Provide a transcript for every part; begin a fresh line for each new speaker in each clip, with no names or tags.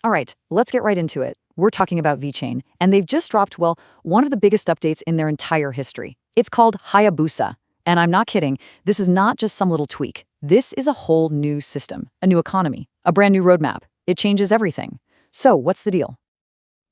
All right, let's get right into it. We're talking about VeChain, and they've just dropped, well, one of the biggest updates in their entire history. It's called Hayabusa. And I'm not kidding, this is not just some little tweak. This is a whole new system, a new economy, a brand new roadmap. It changes everything. So, what's the deal?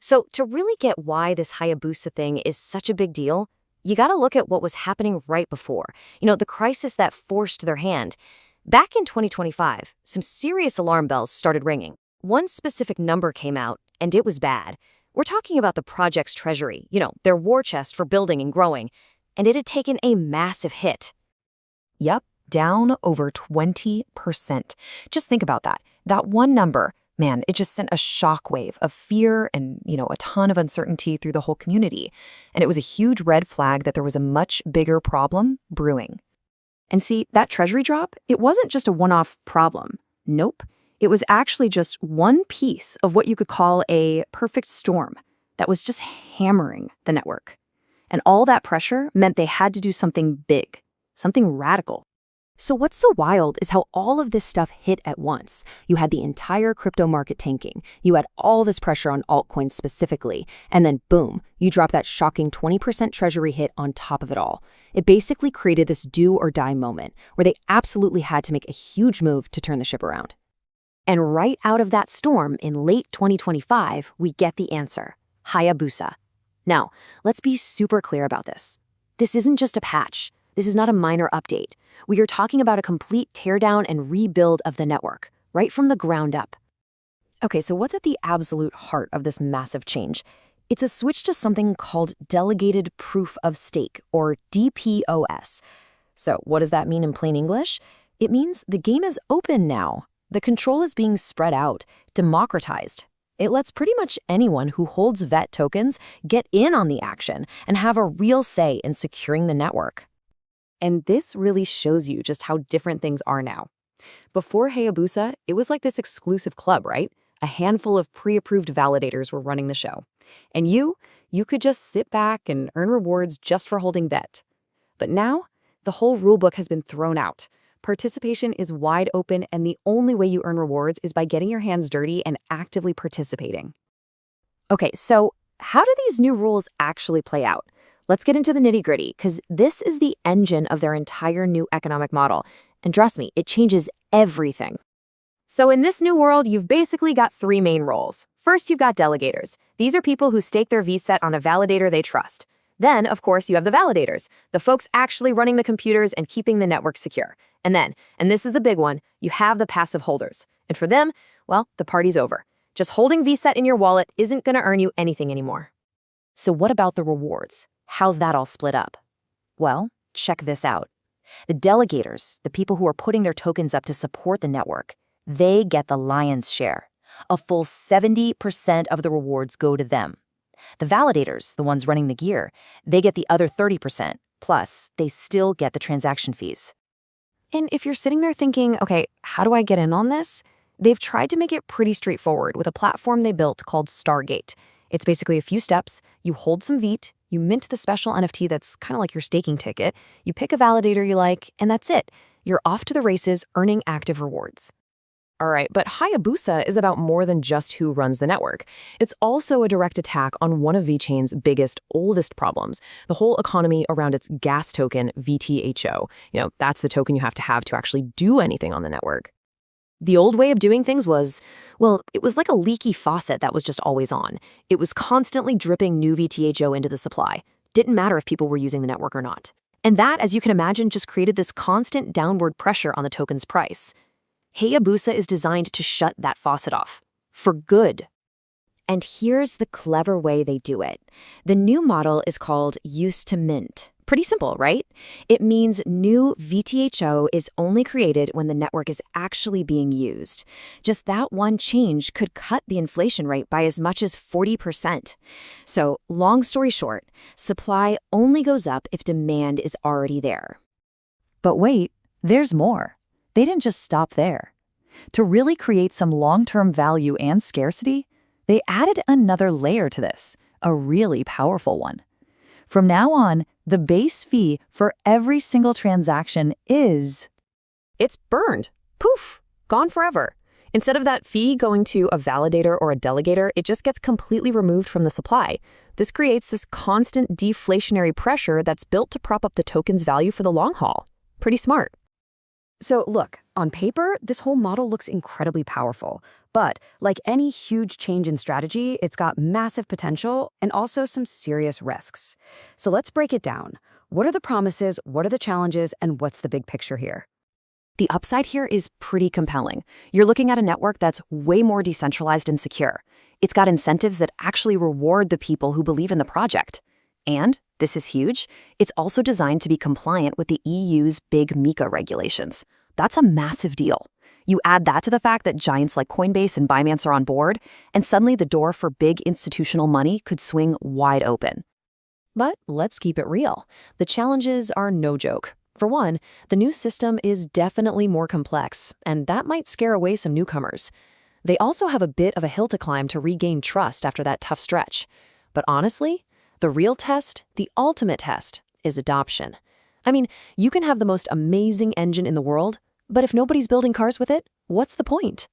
So, to really get why this Hayabusa thing is such a big deal, you gotta look at what was happening right before. The crisis that forced their hand. Back in 2025, some serious alarm bells started ringing. One specific number came out, and it was bad. We're talking about the project's treasury, their war chest for building and growing, and it had taken a massive hit.
Yep, down over 20%. Just think about that. That one number, man, it just sent a shockwave of fear and, a ton of uncertainty through the whole community. And it was a huge red flag that there was a much bigger problem brewing.
And see, that treasury drop, it wasn't just a one-off problem. Nope. It was actually just one piece of what you could call a perfect storm that was just hammering the network. And all that pressure meant they had to do something big, something radical.
So what's so wild is how all of this stuff hit at once. You had the entire crypto market tanking. You had all this pressure on altcoins specifically. And then boom, you drop that shocking 20% treasury hit on top of it all. It basically created this do or die moment where they absolutely had to make a huge move to turn the ship around. And right out of that storm in late 2025, we get the answer, Hayabusa. Now, let's be super clear about this. This isn't just a patch. This is not a minor update. We are talking about a complete teardown and rebuild of the network, right from the ground up. Okay, so what's at the absolute heart of this massive change? It's a switch to something called Delegated Proof of Stake, or DPoS. So what does that mean in plain English? It means the game is open now. The control is being spread out, democratized. It lets pretty much anyone who holds VET tokens get in on the action and have a real say in securing the network.
And this really shows you just how different things are now. Before Hayabusa, it was like this exclusive club, right? A handful of pre-approved validators were running the show. And you could just sit back and earn rewards just for holding VET. But now, the whole rulebook has been thrown out. Participation is wide open, and the only way you earn rewards is by getting your hands dirty and actively participating.
Okay, so how do these new rules actually play out? Let's get into the nitty-gritty, because this is the engine of their entire new economic model. And trust me, it changes everything.
So in this new world, you've basically got three main roles. First, you've got delegators. These are people who stake their VSET on a validator they trust. Then, of course, you have the validators, the folks actually running the computers and keeping the network secure. And this is the big one, you have the passive holders. And for them, well, the party's over. Just holding VSET in your wallet isn't going to earn you anything anymore.
So what about the rewards? How's that all split up? Well, check this out. The delegators, the people who are putting their tokens up to support the network, they get the lion's share. A full 70% of the rewards go to them. The validators, the ones running the gear, they get the other 30%, plus they still get the transaction fees.
And if you're sitting there thinking, okay, how do I get in on this? They've tried to make it pretty straightforward with a platform they built called Stargate. It's basically a few steps. You hold some VET, you mint the special NFT that's kind of like your staking ticket, you pick a validator you like, and that's it. You're off to the races, earning active rewards.
All right, but Hayabusa is about more than just who runs the network. It's also a direct attack on one of VeChain's biggest, oldest problems, the whole economy around its gas token, VTHO. That's the token you have to actually do anything on the network.
The old way of doing things was, well, it was like a leaky faucet that was just always on. It was constantly dripping new VTHO into the supply. Didn't matter if people were using the network or not. And that, as you can imagine, just created this constant downward pressure on the token's price. Hayabusa is designed to shut that faucet off. For good. And here's the clever way they do it. The new model is called use to mint. Pretty simple, right? It means new VTHO is only created when the network is actually being used. Just that one change could cut the inflation rate by as much as 40%. So, long story short, supply only goes up if demand is already there.
But wait, there's more. They didn't just stop there. To really create some long-term value and scarcity, they added another layer to this, a really powerful one. From now on, the base fee for every single transaction is...
It's burned. Poof. Gone forever. Instead of that fee going to a validator or a delegator, it just gets completely removed from the supply. This creates this constant deflationary pressure that's built to prop up the token's value for the long haul. Pretty smart.
So look, on paper, this whole model looks incredibly powerful. But like any huge change in strategy, it's got massive potential and also some serious risks. So let's break it down. What are the promises, what are the challenges, and what's the big picture here?
The upside here is pretty compelling. You're looking at a network that's way more decentralized and secure. It's got incentives that actually reward the people who believe in the project. And, this is huge, it's also designed to be compliant with the EU's big MiCA regulations. That's a massive deal. You add that to the fact that giants like Coinbase and Binance are on board, and suddenly the door for big institutional money could swing wide open.
But let's keep it real. The challenges are no joke. For one, the new system is definitely more complex, and that might scare away some newcomers. They also have a bit of a hill to climb to regain trust after that tough stretch. But honestly, the real test, the ultimate test, is adoption. I mean, you can have the most amazing engine in the world, but if nobody's building cars with it, what's the point?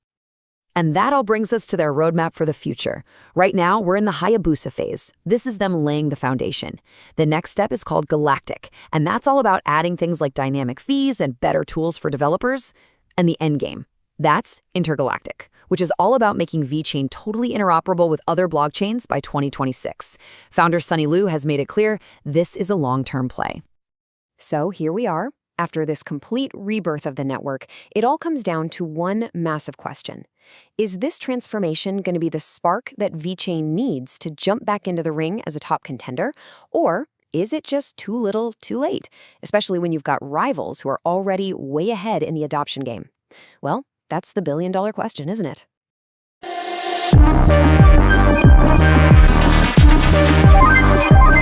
And that all brings us to their roadmap for the future. Right now, we're in the Hayabusa phase. This is them laying the foundation. The next step is called Galactic, and that's all about adding things like dynamic fees and better tools for developers. And the end game, that's Intergalactic, which is all about making VeChain totally interoperable with other blockchains by 2026. Founder Sunny Liu has made it clear this is a long-term play.
So here we are. After this complete rebirth of the network, it all comes down to one massive question. Is this transformation going to be the spark that VeChain needs to jump back into the ring as a top contender? Or is it just too little, too late, especially when you've got rivals who are already way ahead in the adoption game? Well, that's the billion-dollar question, isn't it?